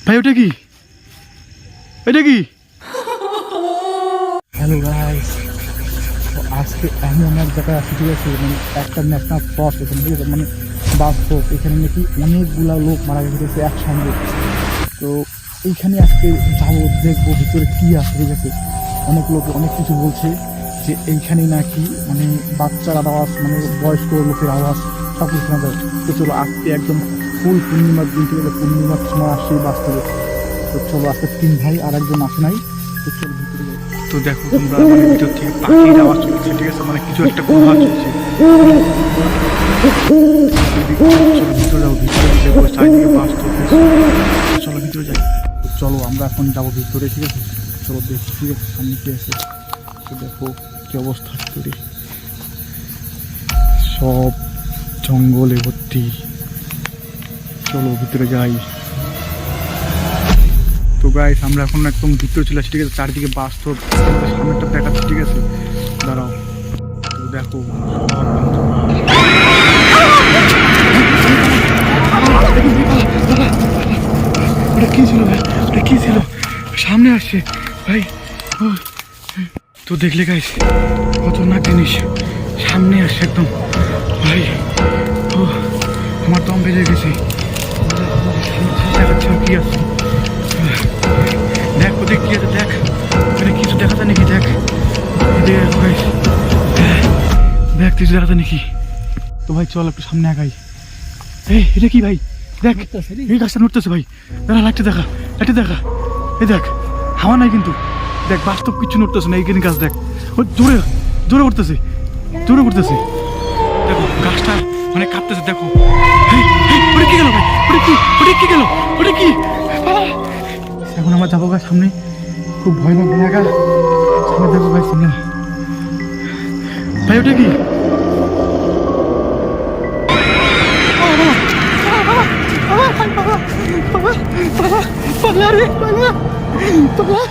ভাই ওটা কি? এটা কি? হ্যালো গাইস, আজকে এমন এক জায়গায় আসি, ঠিক আছে, মানে একটা ন্যাশনাল স্পট এখানে, ঠিক আছে, মানে বাস্তব এখানে নাকি অনেকগুলা লোক মারা গেছে একসঙ্গে। তো এইখানে আজকে যাবো, দেখবো ভিতরে কি আছে, ঠিক আছে। অনেক লোক অনেক কিছু বলছে যে এইখানে নাকি মানে বাচ্চার আওয়াজ, মানে বয়স্ক লোকের আওয়াজ সব কিছু শোনা যায়। তো চলো আজকে একদম ফুল পূর্ণিমার দিন, ঠিক আছে, পূর্ণিমার সময় আসছে বাস্তবে। তো চলো আজকে 3 ভাই আর একজন আসে নাই, তো চলো ভিতরে যাই। তো দেখো তোমরা, মানে ভিতর থেকে পাখির আওয়াজ চলছে, ঠিক আছে, মানে কিছু একটা কথা চলছে। ভিতরে যাবো, ভিতরে দেখবো চারিদিকে বাস্তব। চলো ভিতরে যাই। তো চলো আমরা এখন যাবো ভিতরে, ঠিক আছে। চলো দেখি, ঠিক আছে, সামনে কি আছে। তো দেখো কি অবস্থা ভিতরে, সব জঙ্গলে ভর্তি। চলো ভিতরে যাই। তো গাইস আমরা এখন একদম ভিতরে চলে আসছি, ঠিক আছে, চারিদিকে বাস্তব সামনেটা দেখাচ্ছি, ঠিক আছে, দাঁড়াও। তো দেখো ওটা কি ছিল ভাই? ওটা কি ছিল? সামনে আসছে ভাই। তো দেখলে গাইস খতরনাক জিনিস সামনে আসছে একদম ভাই। ও আমার দম বেজে গেছে। দেখাচ্ছে কি আছে, দেখ ওদের কি আছে, দেখ ওখানে কিছু দেখা যায় নাকি, দেখ দেখ কিছু দেখা যায় নাকি। তো ভাই চল একটু সামনে আগাই। এই এটা কি ভাই? দেখ এই গাছটা নড়তেছে ভাই, দাঁড়া লাইটটা দেখা, লাইটটা দেখা। এই দেখ হাওয়া নাই কিন্তু, দেখ বাস্তব কিছু নড়তেছে না। এইখানে গাছ দেখ, ও জোরে জোরে উঠতেছে, জোরে উঠতেছে। দেখো গাছটা মানে কাঁপতেছে, দেখো। ওটা কি গেল ভাই? ওটা কি? ওটা কি গেল? ওটা কি? এখন আমার যাবো গাছ সামনে, খুব ভয় লাগবে একা সামনে। দেখো ভাই সিনেমা ভাই, ওটা কি? পালা রে পালা, পালা।